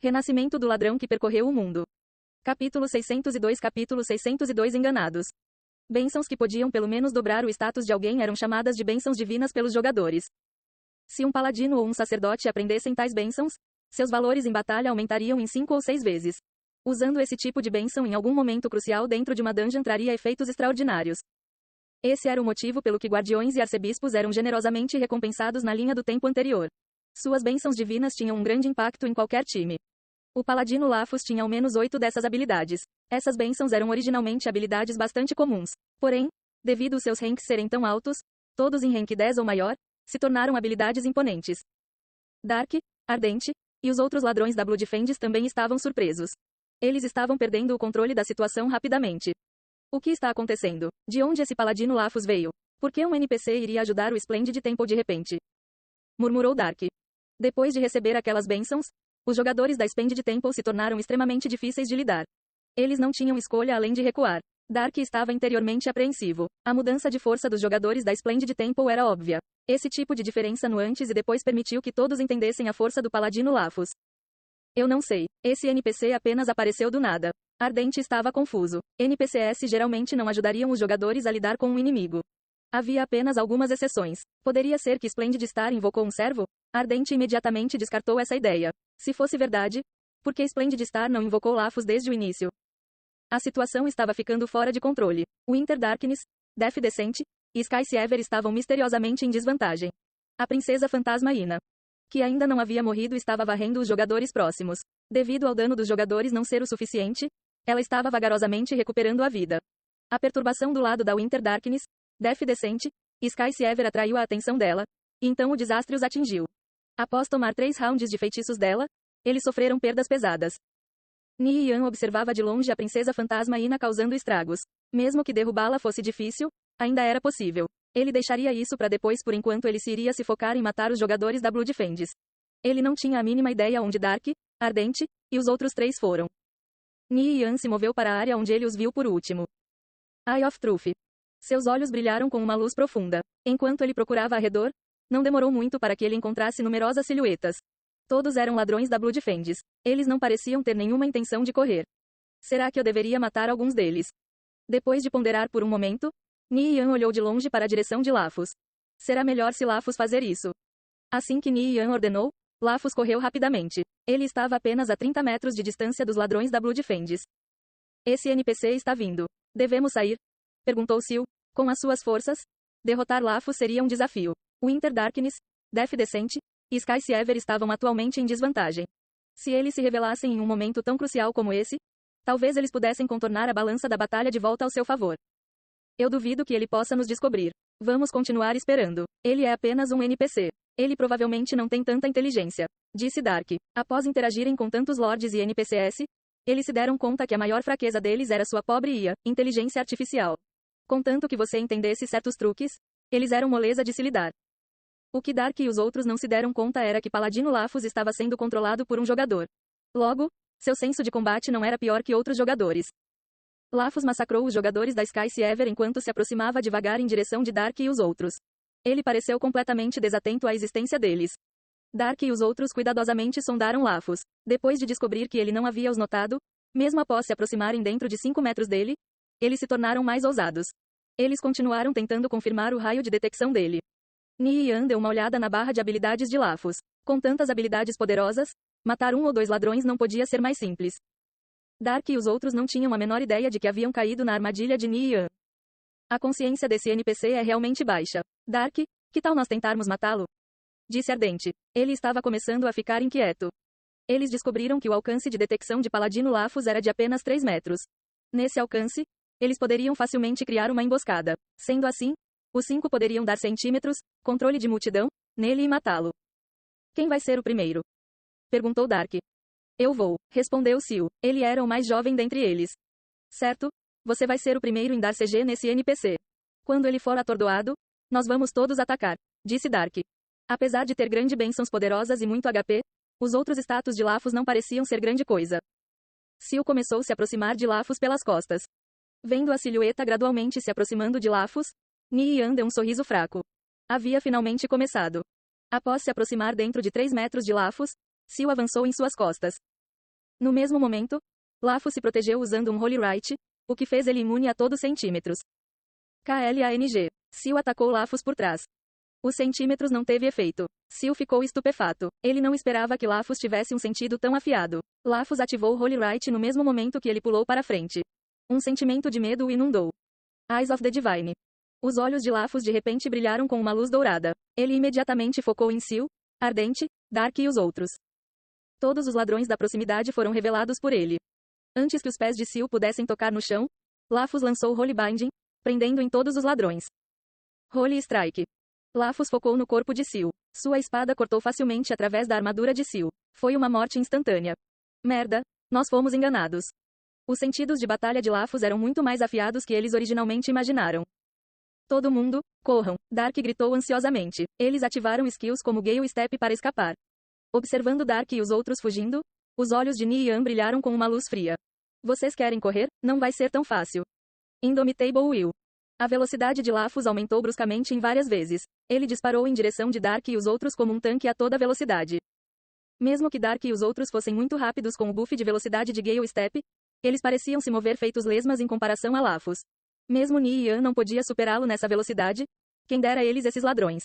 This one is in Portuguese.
Renascimento do ladrão que percorreu o mundo. Capítulo 602 Enganados. Bênçãos que podiam pelo menos dobrar o status de alguém eram chamadas de bênçãos divinas pelos jogadores. Se um paladino ou um sacerdote aprendessem tais bênçãos, seus valores em batalha aumentariam em 5 ou 6 vezes. Usando esse tipo de bênção em algum momento crucial dentro de uma dungeon traria efeitos extraordinários. Esse era o motivo pelo que guardiões e arcebispos eram generosamente recompensados na linha do tempo anterior. Suas bênçãos divinas tinham um grande impacto em qualquer time. O paladino Lafos tinha ao menos 8 dessas habilidades. Essas bênçãos eram originalmente habilidades bastante comuns. Porém, devido aos seus ranks serem tão altos, todos em rank 10 ou maior, se tornaram habilidades imponentes. Dark, Ardente, e os outros ladrões da Bloodfendes também estavam surpresos. Eles estavam perdendo o controle da situação rapidamente. O que está acontecendo? De onde esse paladino Lafos veio? Por que um NPC iria ajudar o Splendid Temple de repente? Murmurou Dark. Depois de receber aquelas bênçãos, os jogadores da Splendid Temple se tornaram extremamente difíceis de lidar. Eles não tinham escolha além de recuar. Dark estava interiormente apreensivo. A mudança de força dos jogadores da Splendid Temple era óbvia. Esse tipo de diferença no antes e depois permitiu que todos entendessem a força do paladino Lafos. Eu não sei. Esse NPC apenas apareceu do nada. Ardente estava confuso. NPCs geralmente não ajudariam os jogadores a lidar com um inimigo. Havia apenas algumas exceções. Poderia ser que Splendid Star invocou um servo? Ardente imediatamente descartou essa ideia. Se fosse verdade, por que Splendid Star não invocou Lafos desde o início? A situação estava ficando fora de controle. Winter Darkness, Death Descent e Sky Siever estavam misteriosamente em desvantagem. A princesa fantasma Ina, que ainda não havia morrido, estava varrendo os jogadores próximos. Devido ao dano dos jogadores não ser o suficiente, ela estava vagarosamente recuperando a vida. A perturbação do lado da Winter Darkness, Death Descent e Sky Siever atraiu a atenção dela, e então o desastre os atingiu. Após tomar 3 rounds de feitiços dela, eles sofreram perdas pesadas. Nian observava de longe a princesa fantasma Ina causando estragos. Mesmo que derrubá-la fosse difícil, ainda era possível. Ele deixaria isso para depois, por enquanto ele se iria se focar em matar os jogadores da Bloodfendes. Ele não tinha a mínima ideia onde Dark, Ardente e os outros 3 foram. Nian se moveu para a área onde ele os viu por último. Eye of Truth. Seus olhos brilharam com uma luz profunda. Enquanto ele procurava ao redor, não demorou muito para que ele encontrasse numerosas silhuetas. Todos eram ladrões da Bloodfendes. Eles não pareciam ter nenhuma intenção de correr. Será que eu deveria matar alguns deles? Depois de ponderar por um momento, Nian olhou de longe para a direção de Lafos. Será melhor se Lafos fazer isso. Assim que Nian ordenou, Lafos correu rapidamente. Ele estava apenas a 30 metros de distância dos ladrões da Bloodfendes. Esse NPC está vindo. Devemos sair? Perguntou Sil. Com as suas forças, derrotar Lafos seria um desafio. Winter Darkness, Death Descent e Sky Siever estavam atualmente em desvantagem. Se eles se revelassem em um momento tão crucial como esse, talvez eles pudessem contornar a balança da batalha de volta ao seu favor. Eu duvido que ele possa nos descobrir. Vamos continuar esperando. Ele é apenas um NPC. Ele provavelmente não tem tanta inteligência, disse Dark. Após interagirem com tantos lords e NPCs, eles se deram conta que a maior fraqueza deles era sua pobre IA, inteligência artificial. Contanto que você entendesse certos truques, eles eram moleza de se lidar. O que Dark e os outros não se deram conta era que Paladino Lafos estava sendo controlado por um jogador. Logo, seu senso de combate não era pior que outros jogadores. Lafos massacrou os jogadores da Sky Siever enquanto se aproximava devagar em direção de Dark e os outros. Ele pareceu completamente desatento à existência deles. Dark e os outros cuidadosamente sondaram Lafos. Depois de descobrir que ele não havia os notado, mesmo após se aproximarem dentro de 5 metros dele, eles se tornaram mais ousados. Eles continuaram tentando confirmar o raio de detecção dele. Nian deu uma olhada na barra de habilidades de Lafos. Com tantas habilidades poderosas, matar 1 ou 2 ladrões não podia ser mais simples. Dark e os outros não tinham a menor ideia de que haviam caído na armadilha de Nian. A consciência desse NPC é realmente baixa. Dark, que tal nós tentarmos matá-lo? Disse Ardente. Ele estava começando a ficar inquieto. Eles descobriram que o alcance de detecção de Paladino Lafos era de apenas 3 metros. Nesse alcance, eles poderiam facilmente criar uma emboscada. Sendo assim, os 5 poderiam dar centímetros, controle de multidão, nele e matá-lo. Quem vai ser o primeiro? Perguntou Dark. Eu vou, respondeu Sil. Ele era o mais jovem dentre eles. Certo? Você vai ser o primeiro em dar CG nesse NPC. Quando ele for atordoado, nós vamos todos atacar, disse Dark. Apesar de ter grandes bênçãos poderosas e muito HP, os outros status de Lafos não pareciam ser grande coisa. Sil começou a se aproximar de Lafos pelas costas. Vendo a silhueta gradualmente se aproximando de Lafos, Nian deu um sorriso fraco. Havia finalmente começado. Após se aproximar dentro de 3 metros de Lafos, Sil avançou em suas costas. No mesmo momento, Lafos se protegeu usando um Holy Right, o que fez ele imune a todos centímetros. KLANG. Seal atacou Lafos por trás. Os centímetros não teve efeito. Seal ficou estupefato. Ele não esperava que Lafos tivesse um sentido tão afiado. Lafos ativou Holy Right no mesmo momento que ele pulou para frente. Um sentimento de medo o inundou. Eyes of the Divine. Os olhos de Lafos de repente brilharam com uma luz dourada. Ele imediatamente focou em Seal, Ardente, Dark e os outros. Todos os ladrões da proximidade foram revelados por ele. Antes que os pés de Seal pudessem tocar no chão, Lafos lançou Holy Binding, prendendo em todos os ladrões. Holy Strike. Lafos focou no corpo de Seal. Sua espada cortou facilmente através da armadura de Seal. Foi uma morte instantânea. Merda, nós fomos enganados. Os sentidos de batalha de Lafos eram muito mais afiados que eles originalmente imaginaram. Todo mundo, corram, Dark gritou ansiosamente. Eles ativaram skills como Gale Step para escapar. Observando Dark e os outros fugindo, os olhos de Ni e Yan brilharam com uma luz fria. Vocês querem correr? Não vai ser tão fácil. Indomitable Will. A velocidade de Lafos aumentou bruscamente em várias vezes. Ele disparou em direção de Dark e os outros como um tanque a toda velocidade. Mesmo que Dark e os outros fossem muito rápidos com o buff de velocidade de Gale Step, eles pareciam se mover feitos lesmas em comparação a Lafos. Mesmo Ni e Yan não podia superá-lo nessa velocidade. Quem dera eles esses ladrões.